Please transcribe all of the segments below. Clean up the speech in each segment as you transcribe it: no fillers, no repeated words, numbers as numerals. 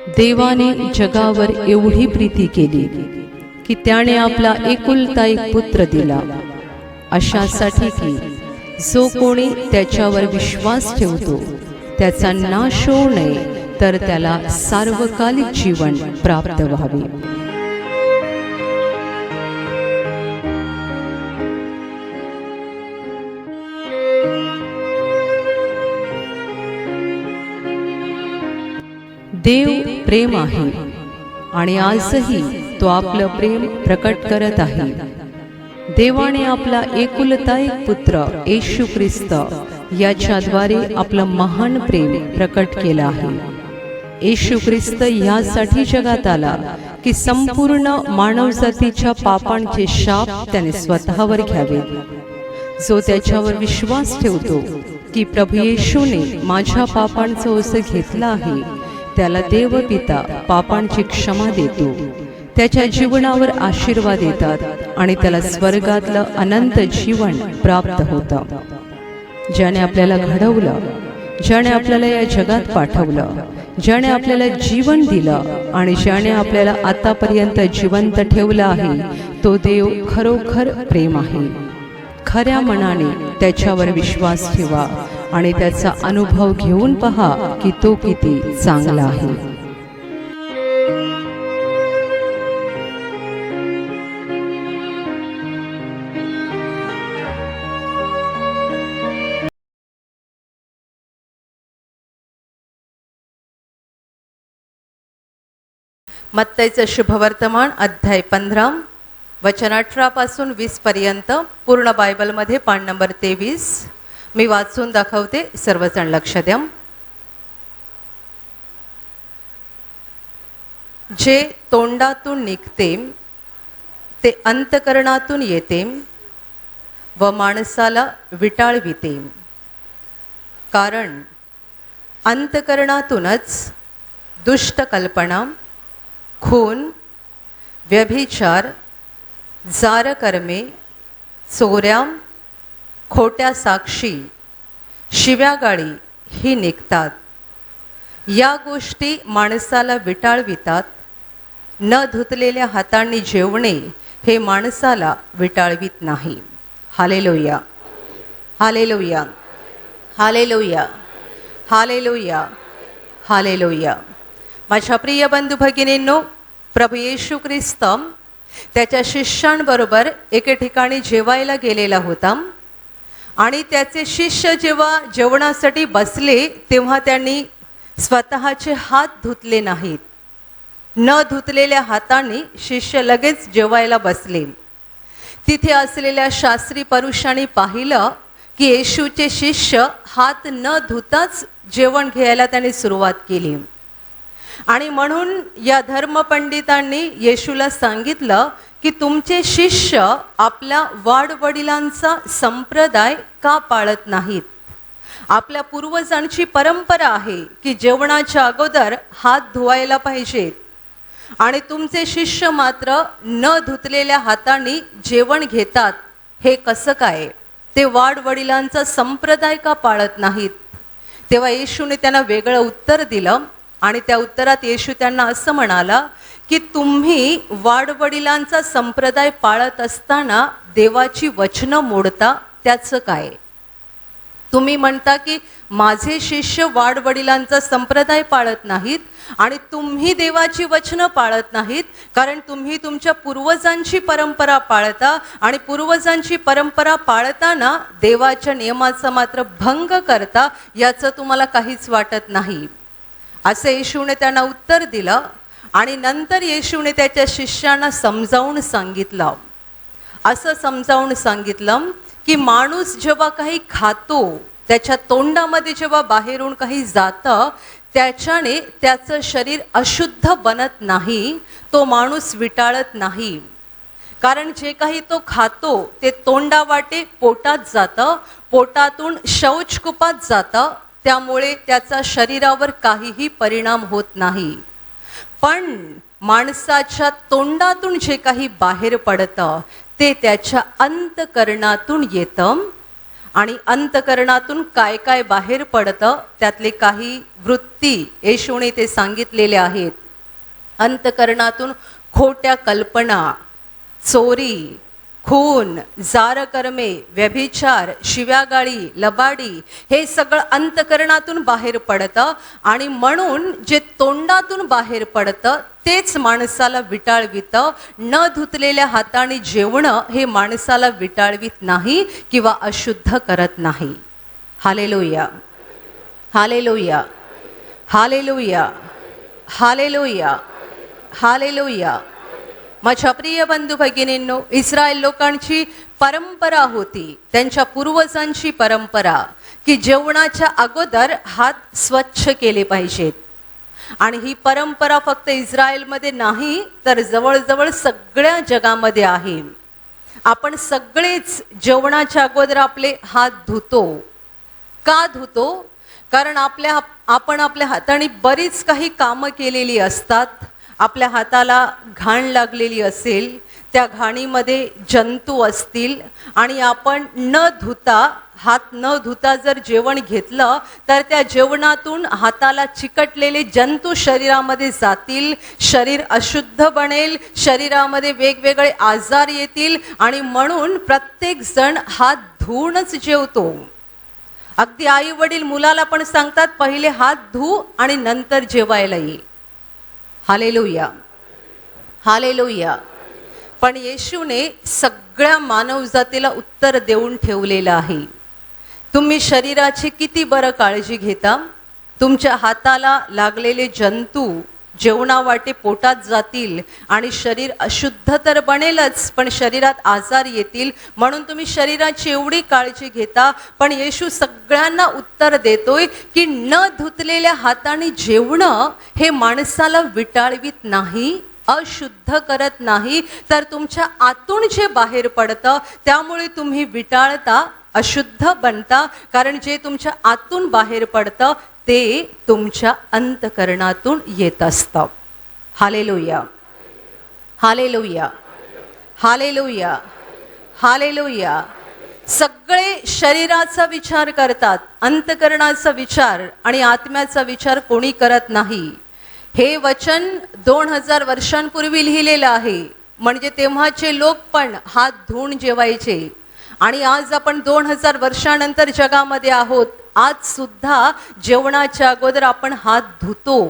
देवाने जगावर एवढी प्रीती केली की त्याने आपला एकुलता एक पुत्र दिला, अशासाठी की जो कोणी त्याच्यावर विश्वास ठेवतो त्याचा नाश होऊ नये, तर त्याला सार्वकालिक जीवन प्राप्त व्हावे. देव प्रेम आहे आणि आजही तो आपलं प्रेम प्रकट करत आहे. देवाने आपला एकुलता एक पुत्र येशू ख्रिस्त याच्याद्वारे आपलं महान प्रेम प्रकट केलं आहे. येशू ख्रिस्त यासाठी जगात आला की संपूर्ण मानवजातीच्या पापांचे शाप त्याने स्वतःवर घ्यावेत. जो त्याच्यावर विश्वास ठेवतो की प्रभू येशूने माझ्या पापांचं ओझं घेतलं आहे, त्याला देव पिता पापांची क्षमा देतो, त्याच्या जीवनावर आशीर्वाद देतात आणि त्याला स्वर्गातलं अनंत जीवन प्राप्त होतं. ज्याने आपल्याला घडवलं, ज्याने आपल्याला या जगात पाठवलं, ज्याने आपल्याला जीवन दिलं आणि ज्याने आपल्याला आतापर्यंत जिवंत ठेवलं आहे, तो देव खरोखर प्रेम आहे. खऱ्या मनाने त्याच्यावर विश्वास ठेवा आणि त्याचा अनुभव घेऊन पहा की तो किती चांगला आहे. मत्तईचं शुभवर्तमान अध्याय 15 वचन 18 पासून 20 पर्यंत, पूर्ण बायबलमध्ये पान नंबर 23. मी वाचून दाखवते, सर्वजण लक्ष द्या. जे तोंडातून निघते ते अंतकरणातून येते व माणसाला विटाळविते, कारण अंतकरणातूनच दुष्ट कल्पना, खून, व्यभिचार, जारकर्मे, चोऱ्या, खोट्या साक्षी, शिव्यागाळी ही निघतात. या गोष्टी माणसाला विटाळवितात. न धुतलेल्या हातांनी जेवणे हे माणसाला विटाळवित नाही. Hallelujah, hallelujah, hallelujah, hallelujah, hallelujah. माझ्या प्रिय बंधू भगिनींनो, प्रभू येशू ख्रिस्त त्याच्या शिष्यांबरोबर एके ठिकाणी जेवायला गेलेला होता आणि त्याचे शिष्य जेव्हा जेवणासाठी बसले तेव्हा त्यांनी स्वतःचे हात धुतले नाहीत. न धुतलेल्या हातांनी शिष्य लगेच जेवायला बसले. तिथे असलेल्या शास्त्री पुरुषांनी पाहिलं की येशूचे शिष्य हात न धुताच जेवण घ्यायला त्यांनी सुरुवात केली आणि म्हणून या धर्मपंडितांनी येशूला सांगितलं की तुमचे शिष्य आपल्या वाडवडिलांचा संप्रदाय का पाळत नाहीत? आपल्या पूर्वजांची परंपरा आहे की जेवणाच्या अगोदर हात धुवायला पाहिजेत आणि तुमचे शिष्य मात्र न धुतलेल्या हातांनी जेवण घेतात. हे कसं काय? ते वाडवडिलांचा संप्रदाय का पाळत नाहीत? तेव्हा येशूने त्यांना वेगळं उत्तर दिलं आणि त्या उत्तरात येशू त्यांना असं म्हणाला की तुम्ही वाडवडिलांचा संप्रदाय पाळत असताना देवाची वचनं मोडता, त्याचं काय? तुम्ही म्हणता की माझे शिष्य वाडवडिलांचा संप्रदाय पाळत नाहीत आणि तुम्ही देवाची वचनं पाळत नाहीत, कारण तुम्ही तुमच्या पूर्वजांची परंपरा पाळता आणि पूर्वजांची परंपरा पाळताना देवाच्या नियमाचा मात्र भंग करता. याचं तुम्हाला काहीच वाटत नाही, असे येशूने त्यांना उत्तर दिलं. आणि नंतर येशूने त्याच्या शिष्यांना समजावून सांगितलं, असं समजावून सांगितलं की माणूस जेव्हा काही खातो, त्याच्या तोंडामध्ये जेव्हा बाहेरून काही जातं, त्याच्याने त्याचं शरीर अशुद्ध बनत नाही, तो माणूस विटाळत नाही. कारण जे काही तो खातो ते तोंडावाटे पोटात जातं, पोटातून शौचकुपात जातं, त्यामुळे त्याचा शरीरावर काहीही परिणाम होत नाही. पण माणसाच्या तोंडातून जे काही बाहेर पडतं ते त्याच्या अंतकरणातून येतं आणि अंतकरणातून काय काय बाहेर पडतं त्यातले काही वृत्ती येशूने ते सांगितलेले आहेत. अंतकरणातून खोट्या कल्पना, चोरी, खून, जारकर्मे, व्यभिचार, शिव्यागाळी, लबाडी हे सगळं अंतकरणातून बाहेर पडतं. आणि म्हणून जे तोंडातून बाहेर पडतं तेच माणसाला विटाळवितं. न धुतलेल्या हाताने जेवणं हे माणसाला विटाळवित नाही किंवा अशुद्ध करत नाही. Hallelujah, hallelujah, hallelujah, hallelujah, hallelujah. माझ्या प्रिय बंधू भगिनींनो, इस्रायल लोकांची परंपरा होती, त्यांच्या पूर्वजांची परंपरा, की जेवणाच्या अगोदर हात स्वच्छ केले पाहिजेत. आणि ही परंपरा फक्त इस्रायलमध्ये नाही तर जवळजवळ सगळ्या जगामध्ये आहे. आपण सगळेच जेवणाच्या अगोदर आपले हात धुतो. का धुतो? कारण आपण आपल्या हाताने बरीच काही कामं केलेली असतात. आपल्या हाताला घाण लागलेली असेल, त्या घाणीमध्ये जंतू असतील आणि आपण हात न धुता जर जेवण घेतलं तर त्या जेवणातून हाताला चिकटलेले जंतू शरीरामध्ये जातील, शरीर अशुद्ध बनेल, शरीरामध्ये वेगवेगळे आजार येतील. आणि म्हणून प्रत्येक जण हात धुवूनच जेवतो. अगदी आई वडील मुलाला पण सांगतात, पहिले हात धु आणि नंतर जेवायला ये. Hallelujah, hallelujah. पण येशूने सगळ्या मानवजातीला उत्तर देऊन ठेवलेलं आहे. तुम्ही शरीराची किती बरं काळजी घेता. तुमच्या हाताला लागलेले जंतू जेवणावाटे पोटात जातील आणि शरीर अशुद्ध तर बनेलच, पण शरीरात आजार येतील. म्हणून तुम्ही शरीराची एवढी काळजी घेता. पण येशू सगळ्यांना उत्तर देतोय की न धुतलेल्या हाताने जेवणं हे माणसाला विटाळवित नाही, अशुद्ध करत नाही, तर तुमच्या आतून जे बाहेर पडतं त्यामुळे तुम्ही विटाळता, अशुद्ध बनता. कारण जे तुमच्या आतून बाहेर पडतं ते तुमच्या अंतकरणातून येत असतं. Hallelujah, hallelujah, hallelujah, hallelujah. सगळे शरीराचा विचार करतात, अंतकरणाचा विचार आणि आत्म्याचा विचार कोणी करत नाही. हे वचन 2000 वर्षांपूर्वी लिहिलेलं आहे. म्हणजे तेव्हाचे लोक पण हात धुवून जेवायचे. आणि आज आपण 2000 वर्षानंतर जगामध्ये आहोत. आज सुद्धा जेवणाच्या अगोदर आपण हात धुतो.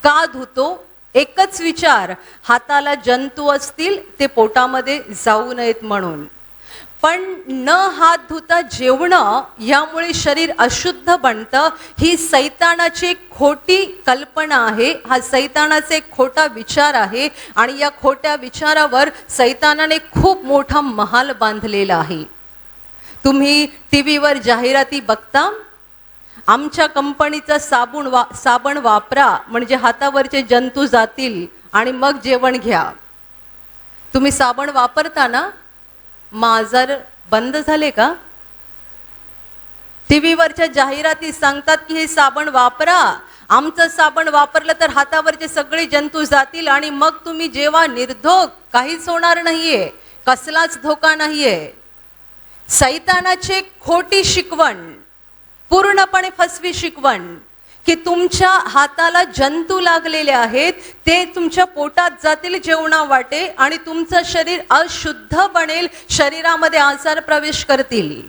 का धुतो? एकच विचार, हाताला जंतू असतील ते पोटामध्ये जाऊ नयेत म्हणून. पण न हात धुता जेवणं यामुळे शरीर अशुद्ध बनतं. ही सैतानाची एक खोटी कल्पना आहे, हा सैतानाचा एक खोटा विचार आहे. आणि या खोट्या विचारावर सैतानाने खूप मोठा महाल बांधलेला आहे. तुम्ही टीव्हीवर जाहिराती बघता, आमच्या कंपनीचा साबण वापरा म्हणजे हातावरचे जंतू जातील आणि मग जेवण घ्या. तुम्ही साबण वापरता ना, मग आजार बंद झाले का? टीव्हीवरच्या जाहिराती सांगतात की हे साबण वापरा, आमचं साबण वापरलं तर हातावरचे सगळे जंतू जातील आणि मग तुम्ही जेव्हा निर्धोक, काहीच होणार नाहीये, कसलाच धोका नाहीये. सैतानाची खोटी शिकवण, पूर्णपणे फसवी शिकवण, की तुमच्या हाताला जंतू लागलेले आहेत, ते तुमच्या पोटात जातील जेवणावाटे आणि तुमचं शरीर अशुद्ध बनेल, शरीरामध्ये आजार प्रवेश करतील.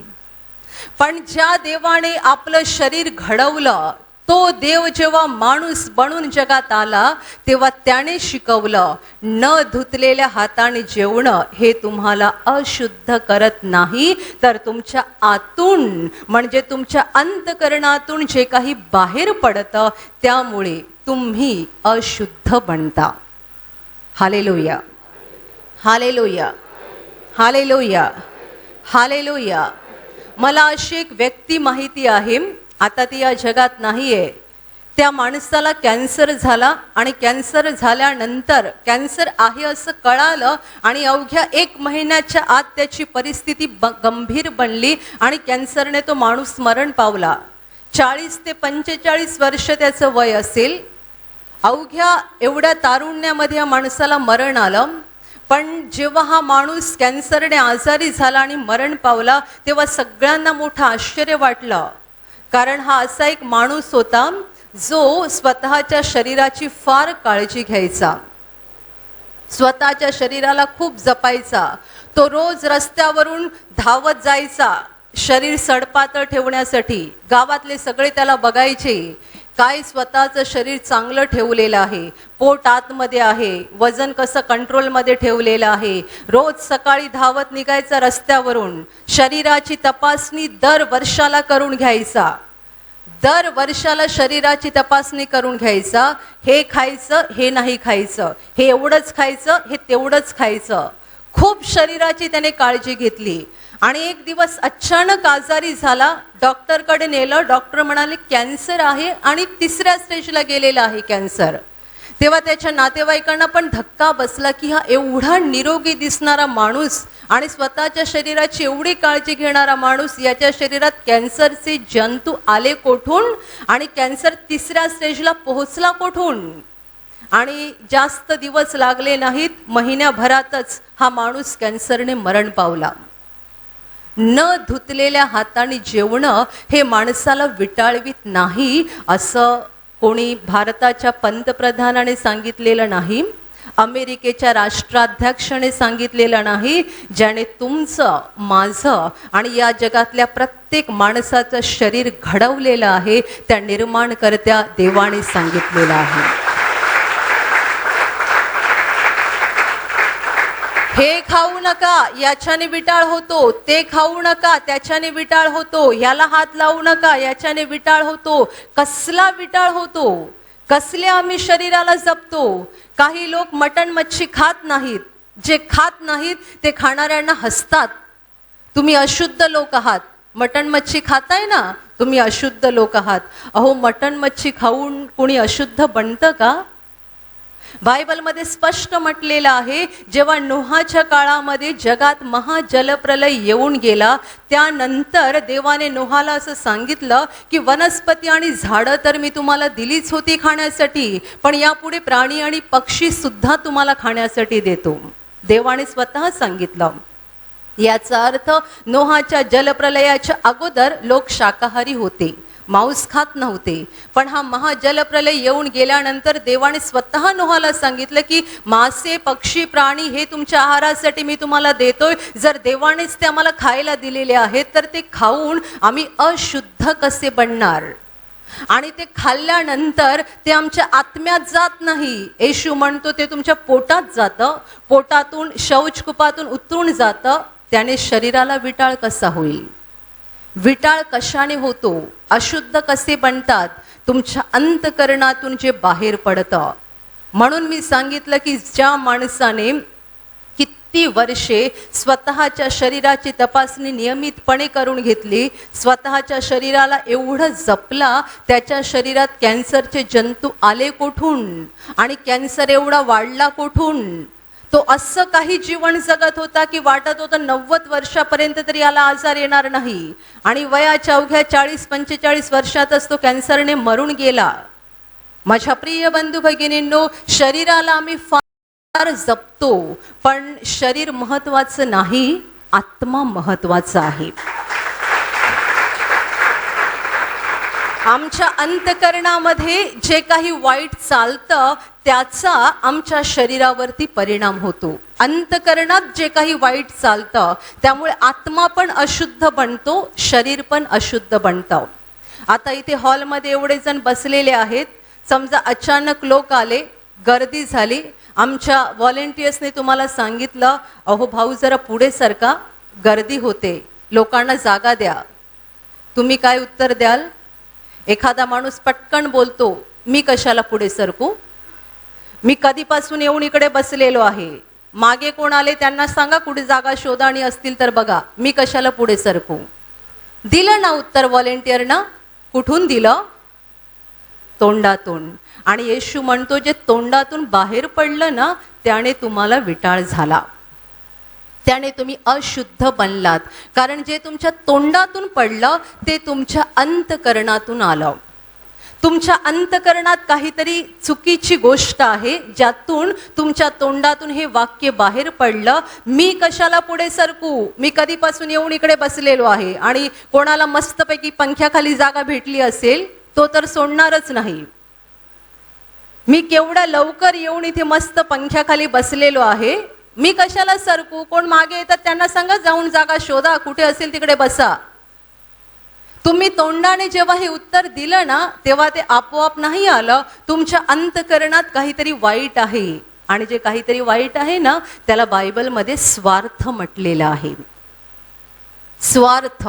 पण ज्या देवाने आपलं शरीर घडवलं, तो देव जेव्हा माणूस बनून जगात आला तेव्हा त्याने शिकवलं, न धुतलेल्या हाताने जेवणं हे तुम्हाला अशुद्ध करत नाही, तर तुमच्या आतून म्हणजे तुमच्या अंतकरणातून जे काही बाहेर पडतं त्यामुळे तुम्ही अशुद्ध बनता. Hallelujah, hallelujah, hallelujah, hallelujah. मला अशी एक व्यक्ती माहिती आहे, आता ती या जगात नाहीये. त्या माणसाला कॅन्सर झाला आणि कॅन्सर झाल्यानंतर कॅन्सर आहे असं कळालं आणि अवघ्या 1 महिन्याच्या आत त्याची परिस्थिती गंभीर बनली आणि कॅन्सरने तो माणूस मरण पावला. 40 ते 45 वर्ष त्याचं वय असेल. अवघ्या एवढ्या तारुण्यामध्ये या माणसाला मरण आलं. पण जेव्हा हा माणूस कॅन्सरने आजारी झाला आणि मरण पावला, तेव्हा सगळ्यांना मोठं आश्चर्य वाटलं. कारण हा असा एक माणूस होता जो स्वतःच्या शरीराची फार काळजी घ्यायचा, स्वतःच्या शरीराला खूप जपायचा. तो रोज रस्त्यावरून धावत जायचा शरीर सडपातळ ठेवण्यासाठी. गावातले सगळे त्याला बघायचे, काय स्वतःचं शरीर चांगलं ठेवलेलं आहे, पोट आतमध्ये आहे, वजन कसं कंट्रोलमध्ये ठेवलेलं आहे. रोज सकाळी धावत निघायचा रस्त्यावरून, शरीराची तपासणी दर वर्षाला करून घ्यायचा, दर वर्षाला शरीराची तपासणी करून घ्यायचा. हे खायचं, हे नाही खायचं, हे एवढंच खायचं, हे तेवढंच खायचं. खूप शरीराची त्याने काळजी घेतली. आणि एक दिवस अचानक आजारी झाला. डॉक्टरकडे नेलं. डॉक्टर म्हणाले कॅन्सर आहे आणि 3ऱ्या स्टेजला गेलेला आहे कॅन्सर. तेव्हा त्याच्या नातेवाईकांना पण धक्का बसला की हा एवढा निरोगी दिसणारा माणूस आणि स्वतःच्या शरीराची एवढी काळजी घेणारा माणूस, याच्या शरीरात कॅन्सरचे जंतू आले कोठून आणि कॅन्सर 3ऱ्या स्टेजला पोहोचला कोठून. आणि जास्त दिवस लागले नाहीत, महिन्याभरातच हा माणूस कॅन्सरने मरण पावला. न धुतलेल्या हाताने जेवणं हे माणसाला विटाळवीत नाही, असं कोणी भारताच्या पंतप्रधानाने सांगितलेलं नाही, अमेरिकेच्या राष्ट्राध्यक्षाने सांगितलेलं नाही. ज्याने तुमचं, माझं आणि या जगातल्या प्रत्येक माणसाचं शरीर घडवलेलं आहे, त्या निर्माणकर्त्या देवाने सांगितलेलं आहे. हे खाऊ नका, याच्याने विटाळ होतो, ते खाऊ नका, त्याच्याने विटाळ होतो, ह्याला हात लावू नका, याच्याने विटाळ होतो. कसला विटाळ होतो, कसले आम्ही शरीराला जपतो. काही लोक मटण मच्छी खात नाहीत, जे खात नाहीत ते खाणाऱ्यांना हसतात, तुम्ही अशुद्ध लोक आहात. मटण मच्छी खाताय ना, तुम्ही अशुद्ध लोक आहात. अहो, मटण मच्छी खाऊन कोणी अशुद्ध बनतं का? बायबलमध्ये स्पष्ट म्हटलेलं आहे, जेव्हा नोहाच्या काळामध्ये जगात महाजलप्रलय येऊन गेला, त्यानंतर देवाने नोहाला असं सांगितलं की वनस्पती आणि झाडं तर मी तुम्हाला दिलीच होती खाण्यासाठी, पण यापुढे प्राणी आणि पक्षी सुद्धा तुम्हाला खाण्यासाठी देतो. देवाने स्वतः सांगितलं. याचा अर्थ नोहाच्या जलप्रलयाच्या अगोदर लोक शाकाहारी होते, मांस खात नव्हते. पण हा महाजलप्रलय येऊन गेल्यानंतर देवाने स्वतः नोहाला सांगितलं की मासे, पक्षी, प्राणी हे तुमच्या आहारासाठी मी तुम्हाला देतोय. जर देवानेच ते आम्हाला खायला दिलेले आहेत, तर ते खाऊन आम्ही अशुद्ध कसे बनणार? आणि ते खाल्ल्यानंतर ते आमच्या आत्म्यात जात नाही. येशू म्हणतो ते तुमच्या पोटात जातं, पोटातून शौचकुपातून उतरून जातं. त्याने शरीराला विटाळ कसा होईल? विटाळ कशाने होतो? अशुद्ध कसे बनतात? तुमच्या अंतकरणातून जे बाहेर पडतं. म्हणून मी सांगितलं की ज्या माणसाने किती वर्षे स्वतःच्या शरीराची तपासणी नियमितपणे करून घेतली, स्वतःच्या शरीराला एवढं जपला, त्याच्या शरीरात कॅन्सरचे जंतू आले कोठून आणि कॅन्सर एवढा वाढला कोठून? तो असं काही जीवन जगत होता की वाटत होतं 90 वर्षापर्यंत तरी याला आजार येणार नाही, आणि वयाच्या अवघ्या 40-45 वर्षातच तो कॅन्सरने मरून गेला. माझ्या प्रिय बंधू भगिनींनो, शरीराला आम्ही फार जपतो, पण शरीर महत्वाचं नाही, आत्मा महत्वाचा आहे. आमच्या अंतकरणामध्ये जे काही वाईट चालतं त्याचा आमच्या शरीरावरती परिणाम होतो. अंतकरणात जे काही वाईट चालतं त्यामुळे आत्मा पण अशुद्ध बनतो, शरीर पण अशुद्ध बनतं. आता इथे हॉलमध्ये एवढे जण बसलेले आहेत, समजा अचानक लोक आले, गर्दी झाली, आमच्या व्हॉलेंटियर्सने तुम्हाला सांगितलं अहो भाऊ जरा पुढे सरका, गर्दी होते, लोकांना जागा द्या. तुम्ही काय उत्तर द्याल? एखादा माणूस पटकन बोलतो, मी कशाला पुढे सरकू, मी कधीपासून येऊन इकडे बसलेलो आहे, मागे कोण आले त्यांना सांगा कुठे जागा शोधा आणि असतील तर बघा, मी कशाला पुढे सरकू. दिलं ना उत्तर व्हॉलेंटियरना. कुठून दिलं? तोंडातून. आणि येशू म्हणतो जे तोंडातून बाहेर पडलं ना त्याने तुम्हाला विटाळ झाला, त्याने तुम्ही अशुद्ध बनलात. कारण जे तुमच्या तोंडातून पडलं ते तुमच्या अंतकरणातून आलं. तुमच्या अंतकरणात काहीतरी चुकीची गोष्ट आहे, ज्यातून तुमच्या तोंडातून हे वाक्य बाहेर पडलं, मी कशाला पुढे सरकू, मी कधीपासून येऊन इकडे बसलेलो आहे. आणि कोणाला मस्तपैकी पंख्याखाली जागा भेटली असेल तो तर सोडणारच नाही. मी केवढा लवकर येऊन इथे मस्त पंख्याखाली बसलेलो आहे, मी कशाला सरकू. कोण मागे येतात त्यांना सांगा जाऊन जागा शोधा, कुठे असेल तिकडे बसा. तुम्ही तोंडाने जेव्हा हे उत्तर दिलं ना, तेव्हा ते आपोआप नाही आलं. तुमच्या अंतकरणात काहीतरी वाईट आहे. आणि जे काहीतरी वाईट आहे ना, त्याला बायबलमध्ये स्वार्थ म्हटलेलं आहे. स्वार्थ,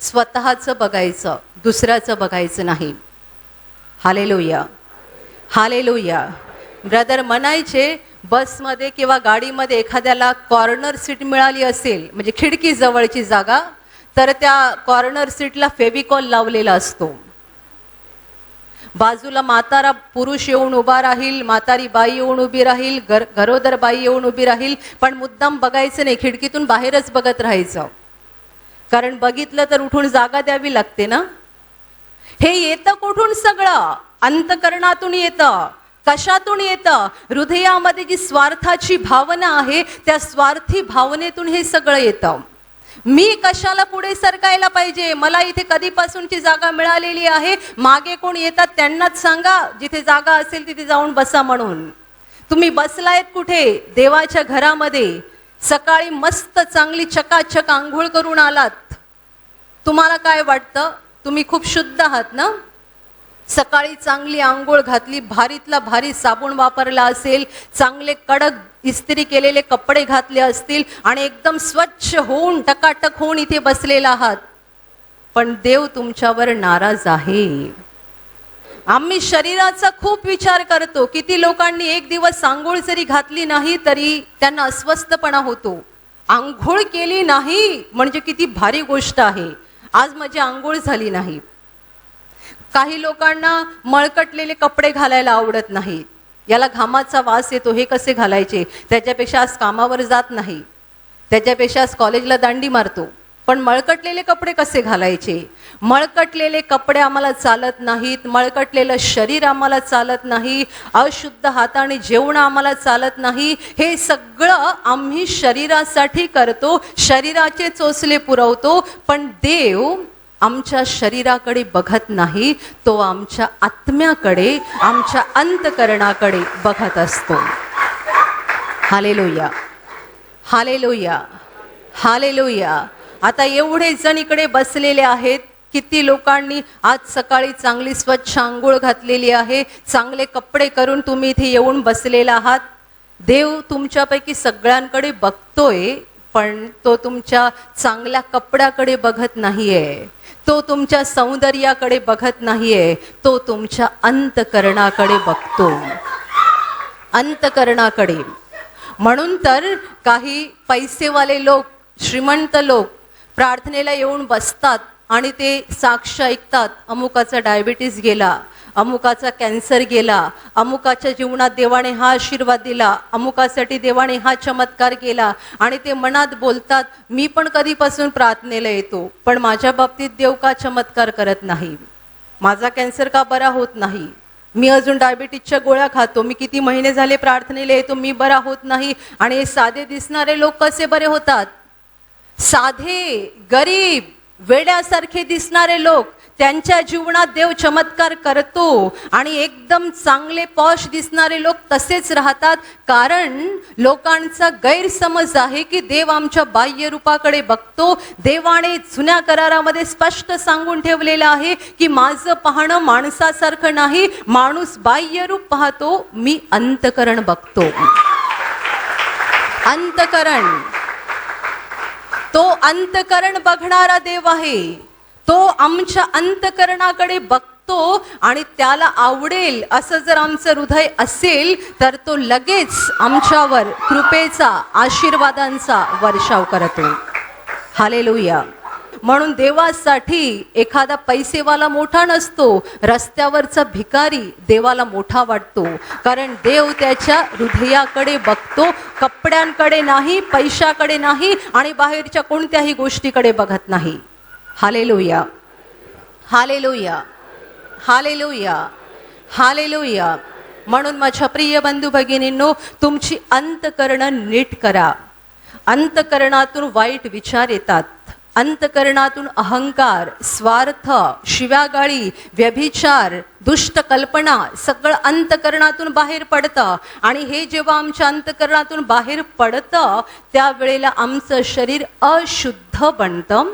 स्वतःचं बघायचं, दुसऱ्याचं बघायचं नाही. Hallelujah, hallelujah. ब्रदर म्हणायचे, बसमध्ये किंवा गाडीमध्ये एखाद्याला कॉर्नर सीट मिळाली असेल, म्हणजे खिडकी जवळची जागा, तर त्या कॉर्नर सीटला फेविकॉल लावलेला असतो. बाजूला म्हातारा पुरुष येऊन उभा राहील, म्हातारी बाई येऊन उभी राहील, गरोदर बाई येऊन उभी राहील, पण मुद्दाम बघायचं नाही, खिडकीतून बाहेरच बघत राहायचं. कारण बघितलं तर उठून जागा द्यावी लागते ना. हे येतं कुठून? सगळं अंतकरणातून येतं. कशातून येतं? हृदयामध्ये जी स्वार्थाची भावना आहे, त्या स्वार्थी भावनेतून हे सगळं येतं. मी कशाला पुढे सरकायला पाहिजे, मला इथे कधीपासूनची जागा मिळालेली आहे, मागे कोण येतात त्यांनाच सांगा जिथे जागा असेल तिथे जाऊन बसा म्हणून. तुम्ही बसलायत कुठे? देवाच्या घरामध्ये. सकाळी मस्त चांगली चकाचक आंघोळ करून आलात. तुम्हाला काय वाटतं? तुम्ही खूप शुद्ध आहात ना. सकाळी चांगली आंघोळ घातली, भारीतला भारी साबण वापरला असेल, चांगले कडक इस्त्री केलेले कपडे घातले असतील आणि एकदम स्वच्छ होऊन टकाटक होऊन इथे बसलेला आहात. पण देव तुमच्यावर नाराज आहे. आम्ही शरीराचा खूप विचार करतो. किती लोकांनी एक दिवस आंघोळ जरी घातली नाही तरी त्यांना अस्वस्थपणा होतो. आंघोळ केली नाही म्हणजे किती भारी गोष्ट आहे, आज माझी आंघोळ झाली नाही. काही लोकांना मळकटलेले कपडे घालायला आवडत नाही. याला घामाचा वास येतो, हे कसे घालायचे, त्याच्यापेक्षा आज कामावर जात नाही, त्याच्यापेक्षा आज कॉलेजला दांडी मारतो. पण मळकटलेले कपडे कसे घालायचे? मळकटलेले कपडे आम्हाला चालत नाहीत, मळकटलेलं शरीर आम्हाला चालत नाही, अशुद्ध हाताने जेवण आम्हाला चालत नाही. हे सगळं आम्ही शरीरासाठी करतो, शरीराचे चोचले पुरवतो. पण देव आमच्या शरीराकडे बघत नाही, तो आमच्या आत्म्याकडे, आमच्या अंतकरणाकडे बघत असतो. Hallelujah, hallelujah, hallelujah. आता एवढे जण इकडे बसलेले आहेत. किती लोकांनी आज सकाळी चांगली स्वच्छ आंघोळ घातलेली आहे, चांगले कपडे करून तुम्ही इथे येऊन बसलेला आहात. देव तुमच्यापैकी सगळ्यांकडे बघतोय, पण तो तुमच्या चांगल्या कपड्याकडे बघत नाहीये, तो तुमच्या सौंदर्याकडे बघत नाहीये, तो तुमच्या अंतकरणाकडे बघतो, अंतकरणाकडे. म्हणून तर काही पैसेवाले लोक, श्रीमंत लोक प्रार्थनेला येऊन बसतात आणि ते साक्ष ऐकतात, अमुकाचा डायबिटीस गेला, अमुकाचा कॅन्सर गेला, अमुकाच्या जीवनात देवाने हा आशीर्वाद दिला, अमुकासाठी देवाने हा चमत्कार केला. आणि ते मनात बोलतात, मी पण कधीपासून प्रार्थनेला येतो, पण माझ्या बाबतीत देव का चमत्कार करत नाही, माझा कॅन्सर का बरा होत नाही, मी अजून डायबिटीसच्या गोळ्या खातो, मी किती महिने झाले प्रार्थनेला येतो, मी बरा होत नाही. आणि हे साधे दिसणारे लोक कसे बरे होतात? साधे, गरीब, वेड्यासारखे दिसणारे लोक, त्यांच्या जीवनात देव चमत्कार करतो. आणि एकदम चांगले पॉश दिसणारे लोक तसेच राहतात. कारण लोकांचा गैरसमज आहे की देव आमच्या बाह्य रूपाकडे बघतो. देवाने जुन्या करारामध्ये स्पष्ट सांगून ठेवलेलं आहे की माझं पाहणं माणसासारखं नाही, माणूस बाह्य रूप पाहतो, मी अंतकरण बघतो. अंतकरण, तो अंतकरण बघणारा देव आहे. तो आमच्या अंतकरणाकडे बघतो आणि त्याला आवडेल असं जर आमचं हृदय असेल तर तो लगेच आमच्यावर कृपेचा, आशीर्वादांचा वर्षाव करतो. हालेलुया. म्हणून देवासाठी एखादा पैसेवाला मोठा नसतो, रस्त्यावरचा भिकारी देवाला मोठा वाटतो. कारण देव त्याच्या हृदयाकडे बघतो, कपड्यांकडे नाही, पैशाकडे नाही आणि बाहेरच्या कोणत्याही गोष्टीकडे बघत नाही. Hallelujah, hallelujah, hallelujah, hallelujah. म्हणून माझ्या प्रिय बंधू भगिनींनो, तुमची अंतःकरण नीट करा. अंतःकरणातून वाईट विचार येतात, अंतःकरणातून अहंकार, स्वार्थ, शिव्यागाळी, व्यभिचार, दुष्ट कल्पना सगळं अंतःकरणातून बाहेर पडतं. आणि हे जेव्हा आमच्या अंतःकरणातून बाहेर पडतं त्यावेळेला आमचं शरीर अशुद्ध बनतं.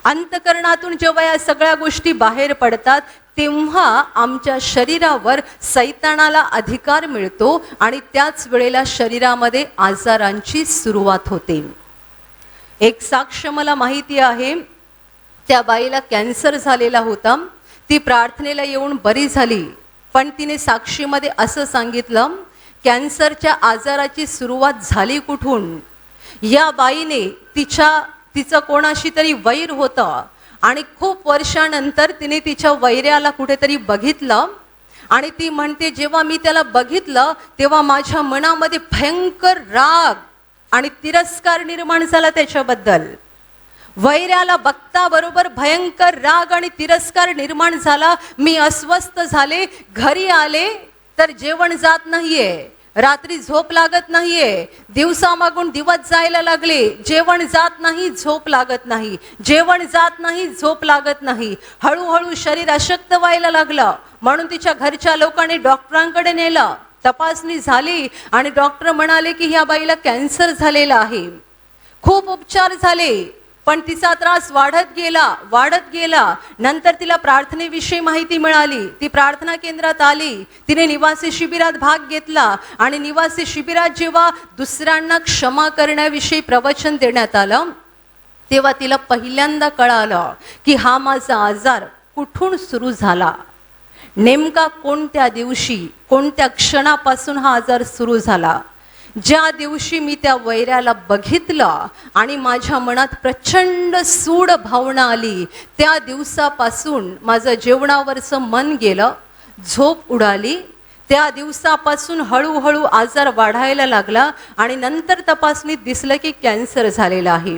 अंतःकरणातून जेव्हा या सगळ्या गोष्टी बाहेर पडतात तेव्हा आमच्या शरीरावर सैतानाला अधिकार मिळतो आणि त्याच वेळेला शरीरामध्ये आजारांची सुरुवात होते. एक साक्ष मला माहिती आहे, त्या बाईला कॅन्सर झालेला होता. ती प्रार्थनेला येऊन बरी झाली, पण तिने साक्षीमध्ये असं सांगितलं, कॅन्सरच्या आजाराची सुरुवात झाली कुठून? या बाईने तिचं कोणाशी तरी वैर होतं आणि खूप वर्षानंतर तिने तिच्या वैर्याला कुठेतरी बघितलं आणि ती म्हणते, जेव्हा मी त्याला बघितलं तेव्हा माझ्या मनामध्ये भयंकर राग आणि तिरस्कार निर्माण झाला त्याच्याबद्दल. वैर्याला बघता बरोबर भयंकर राग आणि तिरस्कार निर्माण झाला. मी अस्वस्थ झाले, घरी आले तर जेवण जात नाहीये, रात्री झोप लागत नाहीये, दिवसामागून दिवस जायला लागले, जेवण जात नाही, झोप लागत नाही, जेवण जात नाही, झोप लागत नाही. हळूहळू शरीर अशक्त व्हायला लागलं. म्हणून तिच्या घरच्या लोकांनी डॉक्टरांकडे नेलं, तपासणी झाली आणि डॉक्टर म्हणाले की ह्या बाईला कॅन्सर झालेला आहे. खूप उपचार झाले पण तिचा त्रास वाढत गेला. नंतर तिला प्रार्थनेविषयी माहिती मिळाली. ती प्रार्थना केंद्रात आली, तिने निवासी शिबिरात भाग घेतला आणि निवासी शिबिरात जेव्हा दुसऱ्यांना क्षमा करण्याविषयी प्रवचन देण्यात आलं तेव्हा तिला पहिल्यांदा कळालं की हा माझा आजार कुठून सुरू झाला, नेमका कोणत्या दिवशी, कोणत्या क्षणापासून हा आजार सुरू झाला. ज्या दिवशी मी त्या वैऱ्याला बघितलं आणि माझ्या मनात प्रचंड सूड भावना आली, त्या दिवसापासून माझं जेवणावरचं मन गेलं, झोप उडाली. त्या दिवसापासून हळूहळू आजार वाढायला लागला आणि नंतर तपासणीत दिसलं की कॅन्सर झालेला आहे.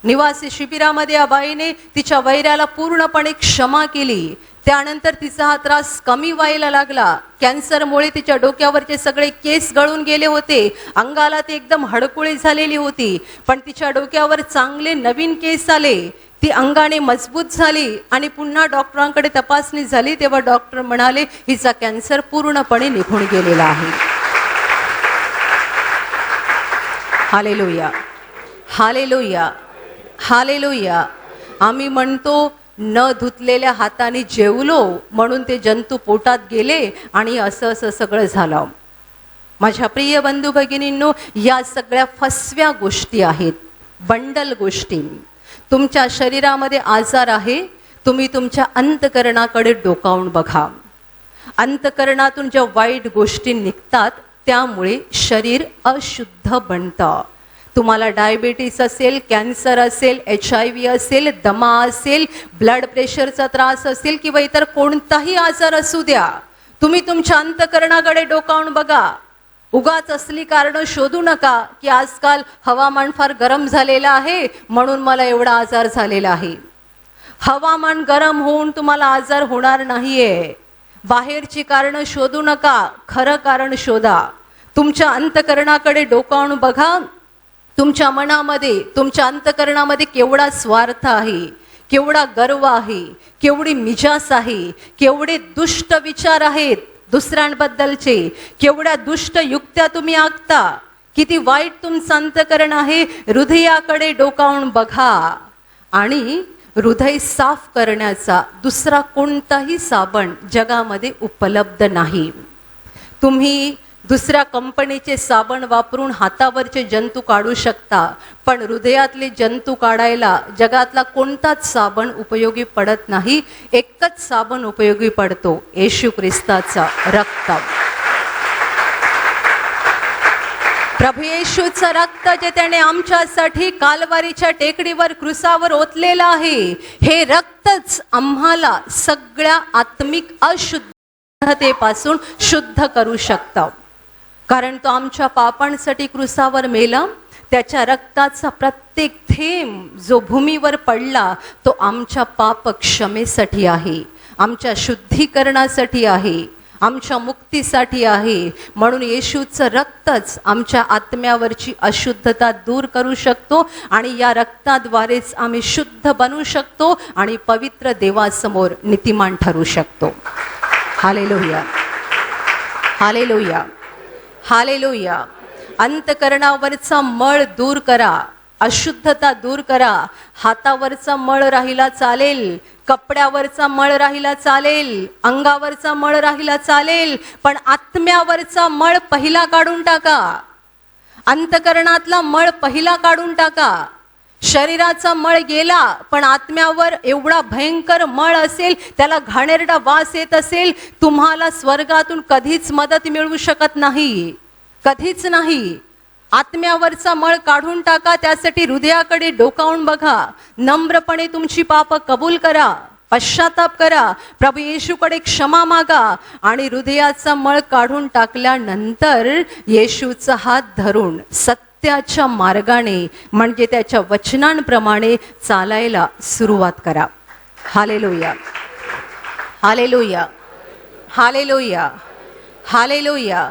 निवासी शिबिरामध्ये या बाईने तिच्या वैऱ्याला पूर्णपणे क्षमा केली. त्यानंतर तिचा हा त्रास कमी व्हायला लागला. कॅन्सरमुळे तिच्या डोक्यावरचे सगळे केस गळून गेले होते, अंगाला ती एकदम हडकुळी झालेली होती, पण तिच्या डोक्यावर चांगले नवीन केस आले. ती अंगाने मजबूत झाली आणि पुन्हा डॉक्टरांकडे तपासणी झाली तेव्हा डॉक्टर म्हणाले हिचा कॅन्सर पूर्णपणे निघून गेलेला आहे. Hallelujah, hallelujah, hallelujah. आम्ही म्हणतो न धुतलेल्या हाताने जेवलो म्हणून ते जंतू पोटात गेले आणि असं सगळं झालं. माझ्या प्रिय बंधू भगिनींनो, या सगळ्या फसव्या गोष्टी आहेत, बंडल गोष्टी. तुमच्या शरीरामध्ये आजार आहे, तुम्ही तुमच्या अंतःकरणाकडे डोकावून बघा. अंतःकरणातून ज्या वाईट गोष्टी निघतात त्यामुळे शरीर अशुद्ध बनतं. तुम्हाला डायबिटीस असेल, कॅन्सर असेल, HIV असेल, दमा असेल, ब्लड प्रेशरचा त्रास असेल किंवा इतर कोणताही आजार असू द्या, तुम्ही तुमच्या अंतःकरणाकडे डोकावून बघा. उगाच असली कारणं शोधू नका की आजकाल हवामान फार गरम झालेलं आहे म्हणून मला एवढा आजार झालेला आहे. हवामान गरम होऊन तुम्हाला आजार होणार नाहीये. बाहेरची कारणं शोधू नका, खरं कारण शोधा. तुमच्या अंतःकरणाकडे डोकावून बघा. तुमच्या मनामध्ये, तुमच्या अंतःकरणामध्ये केवढा स्वार्थ आहे, केवढा गर्व आहे, केवढी मिजास आहे, केवढे दुष्ट विचार आहेत दुसऱ्यांबद्दलचे, केवढ्या दुष्ट युक्त्या तुम्ही आखता, किती वाईट तुमचं अंतःकरण आहे. हृदयाकडे डोकावून बघा आणि हृदय साफ करण्याचा दुसरा कोणताही साबण जगामध्ये उपलब्ध नाही. तुम्ही दुसऱ्या कंपनीचे साबण वापरून हातावरचे जंतू काढू शकता, पण हृदयातले जंतू काढायला जगातला कोणताच साबण उपयोगी पडत नाही. एकच साबण उपयोगी पडतो, येशू ख्रिस्ताचा रक्त. प्रभू येशूचं रक्त जे त्याने आमच्यासाठी कालवारीच्या टेकडीवर क्रुसावर ओतलेलं आहे, हे रक्तच आम्हाला सगळ्या आत्मिक अशुद्धतेपासून शुद्ध करू शकतं. कारण तो आमच्या पापांसाठी क्रुसावर मेला. त्याच्या रक्ताचा प्रत्येक थेंब जो भूमीवर पडला तो आमच्या पाप क्षमेसाठी आहे. आमच्या शुद्धीकरणासाठी आहे, आमच्या मुक्तीसाठी आहे. म्हणून येशूचं रक्तच आमच्या आत्म्यावरची अशुद्धता दूर करू शकतो आणि या रक्ताद्वारेच आम्ही शुद्ध बनू शकतो आणि पवित्र देवासमोर नीतिमान ठरू शकतो. Hallelujah, hallelujah, hallelujah. अंतकरणावरचा मळ दूर करा, अशुद्धता दूर करा. हातावरचा मळ राहिला चालेल, कपड्यावरचा मळ राहिला चालेल, अंगावरचा मळ राहिला चालेल, पण आत्म्यावरचा मळ पहिला काढून टाका. अंतकरणातला मळ पहिला काढून टाका. शरीराचा मळ गेला, पण आत्म्यावर एवढा भयंकर मळ असेल, त्याला घाणेरडा वास येत असेल, तुम्हाला स्वर्गातून कधीच मदत मिळू शकत नाही, कधीच नाही. आत्म्यावरचा मळ काढून टाका. त्यासाठी हृदयाकडे डोकावून बघा, नम्रपणे तुमची पाप कबूल करा, पश्चाताप करा, प्रभू येशूकडे क्षमा मागा आणि हृदयाचा मळ काढून टाकल्यानंतर येशूचा हात धरून सत्याच्या मार्गाने म्हणजे त्याच्या वचनांप्रमाणे चालायला सुरुवात करा. Hallelujah, hallelujah, hallelujah, hallelujah.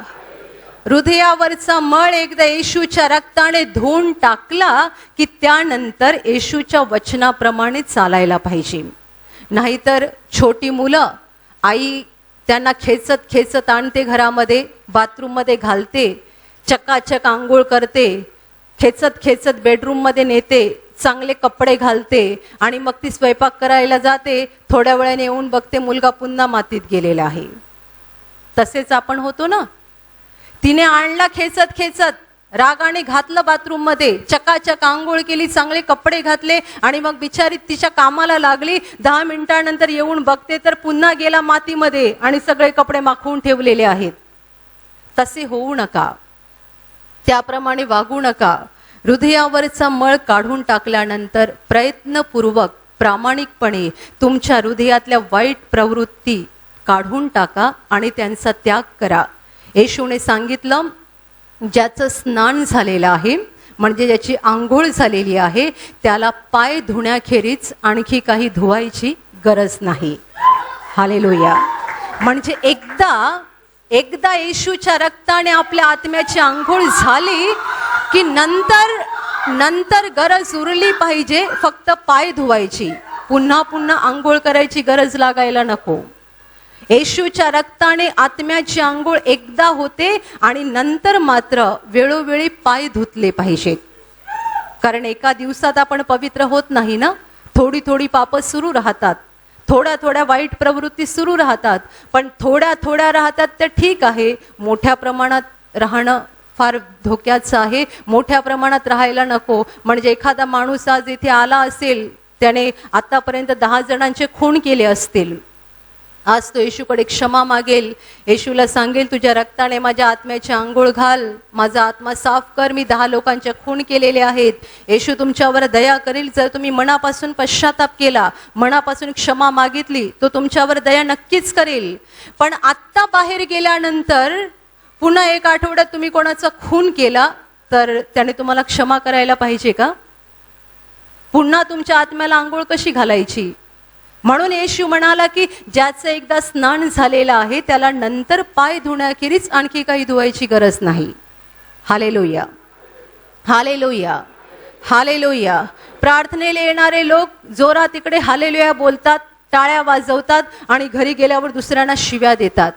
हृदयावरचा मळ एकदा येशूच्या रक्ताने धुवून टाकला की त्यानंतर येशूच्या वचनाप्रमाणे चालायला पाहिजे. नाहीतर छोटी मुलं, आई त्यांना खेचत खेचत आणते घरामध्ये, बाथरूममध्ये घालते, चकाचक आंघोळ करते, खेचत खेचत बेडरूममध्ये नेते, चांगले कपडे घालते आणि मग ती स्वयंपाक करायला जाते. थोड्या वेळाने येऊन बघते मुलगा पुन्हा मातीत गेलेला आहे. तसेच आपण होतो ना. तिने आणला खेचत खेचत, रागाने घातलं बाथरूम मध्ये, चकाचक आंघोळ केली, चांगले कपडे घातले आणि मग बिचारी तिच्या कामाला लागली. 10 मिनिटांनंतर येऊन बघते तर पुन्हा गेला मातीमध्ये आणि सगळे कपडे माखवून ठेवलेले आहेत. तसे होऊ नका, त्याप्रमाणे वागू नका. हृदयावरचा मळ काढून टाकल्यानंतर प्रयत्नपूर्वक प्रामाणिकपणे तुमच्या हृदयातल्या वाईट प्रवृत्ती काढून टाका आणि त्यांचा त्याग करा. येशूने सांगितलं, ज्याचं स्नान झालेलं आहे म्हणजे ज्याची आंघोळ झालेली आहे त्याला पाय धुण्याखेरीज आणखी काही धुवायची गरज नाही. हालेलुया. म्हणजे एकदा येशूच्या रक्ताने आपल्या आत्म्याची आंघोळ झाली की नंतर गरज उरली पाहिजे फक्त पाय धुवायची. पुन्हा पुन्हा आंघोळ करायची गरज लागायला नको. येशूच्या रक्ताने आत्म्याची आंघोळ एकदा होते आणि नंतर मात्र वेळोवेळी पाय धुतले पाहिजेत. कारण एका दिवसात आपण पवित्र होत नाही ना. थोडी थोडी पापं सुरू राहतात, थोड्या थोड्या वाईट प्रवृत्ती सुरू राहतात, पण थोड्या थोड्या राहतात त्या ठीक आहे. मोठ्या प्रमाणात राहणं फार धोक्याचं आहे. मोठ्या प्रमाणात राहायला नको. म्हणजे एखादा माणूस आज इथे आला असेल, त्याने आतापर्यंत 10 जणांचे खून केले असतील, आज तो येशूकडे क्षमा मागेल, येशूला सांगेल तुझ्या रक्ताने माझ्या आत्म्याची आंघोळ घाल, माझा आत्मा साफ कर, मी 10 लोकांचे खून केलेले आहेत. येशू तुमच्यावर दया करेल. जर तुम्ही मनापासून पश्चाताप केला, मनापासून क्षमा मागितली, तो तुमच्यावर दया नक्कीच करेल. पण आत्ता बाहेर गेल्यानंतर पुन्हा 1 आठवड्यात तुम्ही कोणाचा खून केला तर त्याने तुम्हाला क्षमा करायला पाहिजे का? पुन्हा तुमच्या आत्म्याला आंघोळ कशी घालायची? म्हणून येशू म्हणाला की ज्याचं एकदा स्नान झालेलं आहे त्याला नंतर पाय धुण्याखेरीज आणखी काही धुवायची गरज नाही. Hallelujah, hallelujah, hallelujah. प्रार्थनेला येणारे लोक जोरात इकडे हालेलुया बोलतात, टाळ्या वाजवतात आणि घरी गेल्यावर दुसऱ्यांना शिव्या देतात.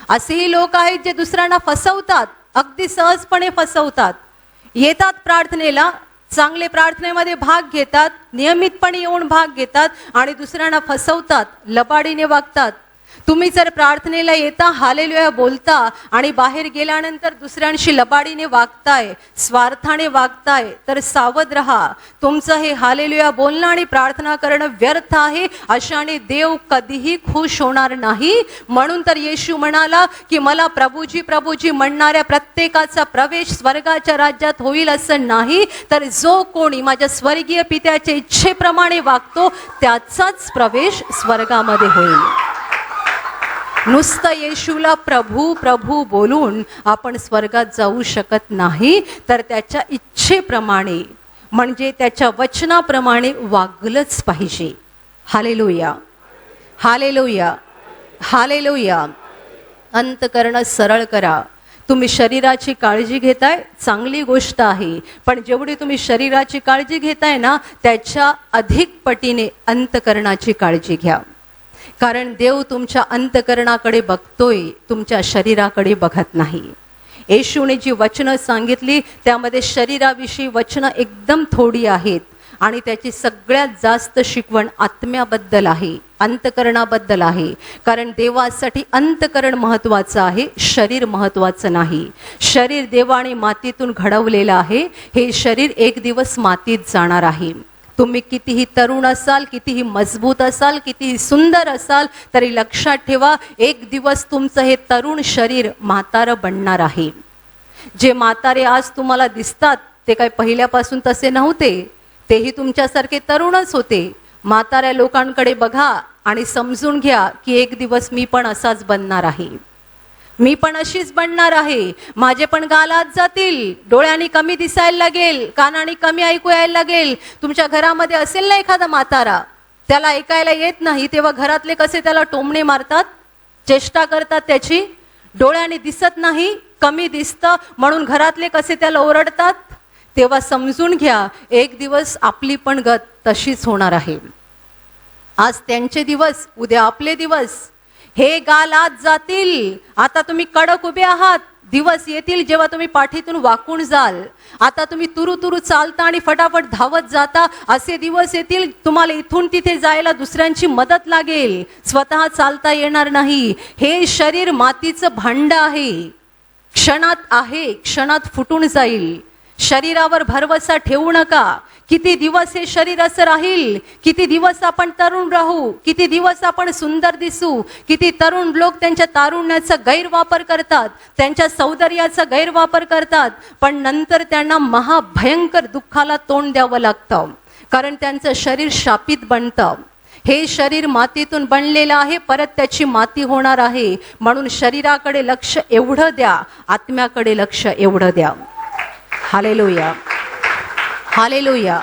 असेही लोक आहेत जे दुसऱ्यांना फसवतात, अगदी सहजपणे फसवतात. येतात प्रार्थनेला, चांगले प्रार्थनेमध्ये भाग घेतात, नियमितपणे येऊन भाग घेतात आणि दुसऱ्यांना फसवतात, लबाडीने वागतात. तुम्ही जर प्रार्थनेला येता, हालेलुया बोलता आणि बाहेर गेल्यानंतर दुसऱ्यांशी लबाडीने वागताय, स्वार्थाने वागताय, तर सावध रहा. तुमचं हे हालेलुया बोलणं आणि प्रार्थना करणं व्यर्थ आहे. अशाने देव कधीही खुश होणार नाही. म्हणून तर येशू म्हणाला की मला प्रभूजी प्रभूजी म्हणणाऱ्या प्रत्येकाचा प्रवेश स्वर्गाच्या राज्यात होईल असं नाही, तर जो कोणी माझ्या स्वर्गीय पित्याच्या इच्छेप्रमाणे वागतो त्याचाच प्रवेश स्वर्गामध्ये होईल. नुसतं येशूला प्रभू प्रभू बोलून आपण स्वर्गात जाऊ शकत नाही, तर त्याच्या इच्छेप्रमाणे म्हणजे त्याच्या वचनाप्रमाणे वागलंच पाहिजे. Hallelujah, hallelujah, hallelujah. अंतकरण सरळ करा. तुम्ही शरीराची काळजी घेताय, चांगली गोष्ट आहे, पण जेवढी तुम्ही शरीराची काळजी घेताय ना, त्याच्या अधिक पटीने अंतकरणाची काळजी घ्या. कारण देव तुमच्या अंतकरणाकडे बघतोय, तुमच्या शरीराकडे बघत नाही. येशूने जी वचनं सांगितली त्यामध्ये शरीराविषयी वचनं एकदम थोडी आहेत आणि त्याची सगळ्यात जास्त शिकवण आत्म्याबद्दल आहे, अंतकरणाबद्दल आहे. कारण देवासाठी अंतकरण महत्त्वाचं आहे, शरीर महत्त्वाचं नाही. शरीर देवाने मातीतून घडवलेलं आहे. हे शरीर एक दिवस मातीत जाणार आहे. तुम्ही कितीही तरुण असाल, कितीही मजबूत असाल, कितीही सुंदर असाल, तरी लक्षात ठेवा, एक दिवस तुमचं हे तरुण शरीर म्हातारं बनणार आहे. जे म्हातारे आज तुम्हाला दिसतात ते काय पहिल्यापासून तसे नव्हते, तेही तुमच्यासारखे तरुणच होते. म्हाताऱ्या लोकांकडे बघा आणि समजून घ्या की एक दिवस मी पण असाच बनणार आहे, मी पण अशीच बनणार आहे. माझे पण गाल आत जातील, डोळ्यांनी कमी दिसायला लागेल, कानाने कमी ऐकू यायला लागेल. तुमच्या घरामध्ये असेल ना एखादा म्हातारा, त्याला ऐकायला येत नाही, तेव्हा घरातले कसे त्याला टोमणे मारतात, चेष्टा करतात त्याची. डोळ्याने दिसत नाही, कमी दिसतं म्हणून घरातले कसे त्याला ओरडतात. तेव्हा समजून घ्या एक दिवस आपली पण गत तशीच होणार आहे. आज त्यांचे दिवस, उद्या आपले दिवस. हे गाल आत जातील. आता तुम्ही कडक उभे आहात, दिवस येतील जेव्हा तुम्ही पाठीतून वाकून जाल. आता तुम्ही तुरु तुरु चालता आणि फटाफट धावत जाता, असे दिवस येतील तुम्हाला इथून तिथे जायला दुसऱ्यांची मदत लागेल, स्वतः चालता येणार नाही. हे शरीर मातीचं भांड आहे, क्षणात आहे, क्षणात फुटून जाईल. शरीरावर भरवसा ठेवू नका. किती दिवस हे शरीर असं राहील, किती दिवस आपण तरुण राहू, किती दिवस आपण सुंदर दिसू. किती तरुण लोक त्यांच्या तारुण्याचा गैरवापर करतात, त्यांच्या सौंदर्याचा गैरवापर करतात, पण नंतर त्यांना महाभयंकर दुःखाला तोंड द्यावं लागतं, कारण त्यांचं शरीर शापित बनतं. हे शरीर मातीतून बनलेलं आहे, परत त्याची माती होणार आहे. म्हणून शरीराकडे लक्ष एवढं द्या, आत्म्याकडे लक्ष एवढं द्या. Hallelujah, hallelujah,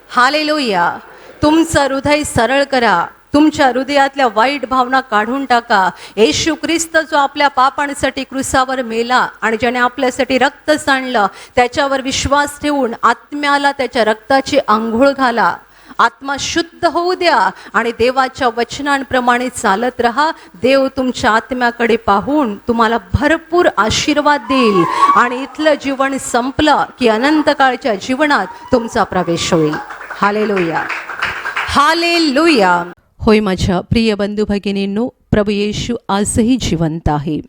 hallelujah. तुमचं हृदय सरळ करा. तुमच्या हृदयातल्या वाईट भावना काढून टाका. येशू ख्रिस्त जो आपल्या पापांसाठी क्रूसावर मेला आणि ज्याने आपल्यासाठी रक्त सांडलं, त्याच्यावर विश्वास ठेवून आत्म्याला त्याच्या रक्ताची आंघोळ घाला. आत्मा शुद्ध होऊ द्या आणि देवाच्या वचनांप्रमाणे चालत राहा. देव तुमच्या आत्म्याकडे पाहून तुम्हाला भरपूर आशीर्वाद देईल आणि इथलं जीवन संपलं की अनंत काळच्या जीवनात तुमचा प्रवेश होईल. Hallelujah, hallelujah. होय माझ्या प्रिय बंधू भगिनींनो, प्रभू येशू आजही जिवंत आहे.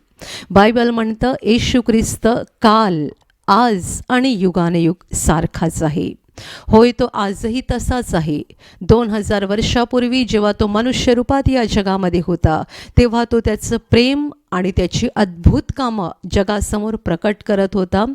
बायबल म्हणतं येशू ख्रिस्त काल, आज आणि युगानयुग सारखाच आहे. होय, तो आजही तसाच आहे. 2000 वर्षापूर्वी जेव्हा तो मनुष्य रूपात या जगामध्ये होता, तेव्हा तो त्याचं प्रेम आणि त्याची अद्भुत कामं जगासमोर प्रकट करत होता.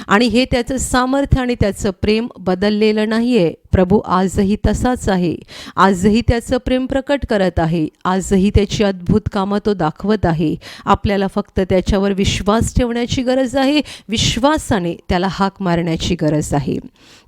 आणि हे त्याचं सामर्थ्य आणि त्याचं प्रेम बदललेलं नाही आहे. प्रभू आजही तसाच आहे. आजही त्याचं प्रेम प्रकट करत आहे. आजही त्याची अद्भुत कामं तो दाखवत आहे. आपल्याला फक्त त्याच्यावर विश्वास ठेवण्याची गरज आहे, विश्वासाने त्याला हाक मारण्याची गरज आहे.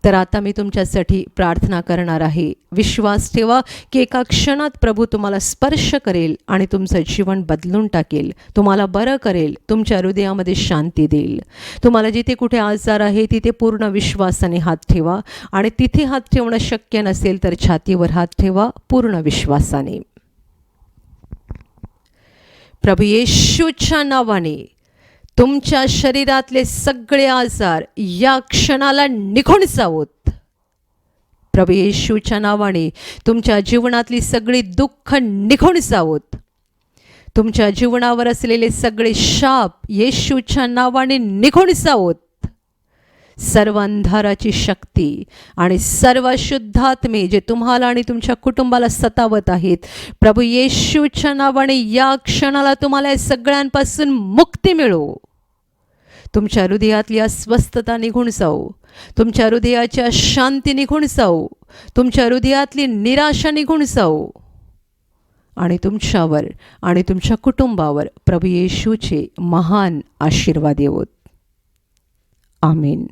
तर आता मी तुमच्यासाठी प्रार्थना करणार आहे. विश्वास ठेवा की एका क्षणात प्रभू तुम्हाला स्पर्श करेल आणि तुमचं जीवन बदलून टाकेल, तुम्हाला बरं करेल, तुमच्या हृदयामध्ये शांती देईल. तुम्हाला जिथे कुठे आजार आहे तिथे पूर्ण विश्वासाने हात ठेवा आणि तिथे हात ठेवणं शक्य नसेल तर छातीवर हात ठेवा पूर्ण विश्वासाने. प्रभू येशूच्या नावाने तुमच्या शरीरातले सगळे आजार या क्षणाला निघून जावोत. प्रभू येशूच्या नावाने तुमच्या जीवनातली सगळी दुःख निघून जावोत. तुमच्या जीवनावर असलेले सगळे शाप येशूच्या नावाने निघून जावोत. सर्व अंधाराची शक्ती आणि सर्व शुद्धात्मे जे तुम्हाला आणि तुमच्या कुटुंबाला सतावत आहेत, प्रभू येशूच्या नावाने या क्षणाला तुम्हाला या सगळ्यांपासून मुक्ती मिळो. तुमच्या हृदयातली अस्वस्थता निघून जाऊ, तुमच्या हृदयाची अशांती निघून जाऊ, तुमच्या हृदयातली निराशा निघून जाऊ आणि तुमच्यावर आणि तुमच्या कुटुंबावर प्रभू येशूचे महान आशीर्वाद येवोत. आमीन.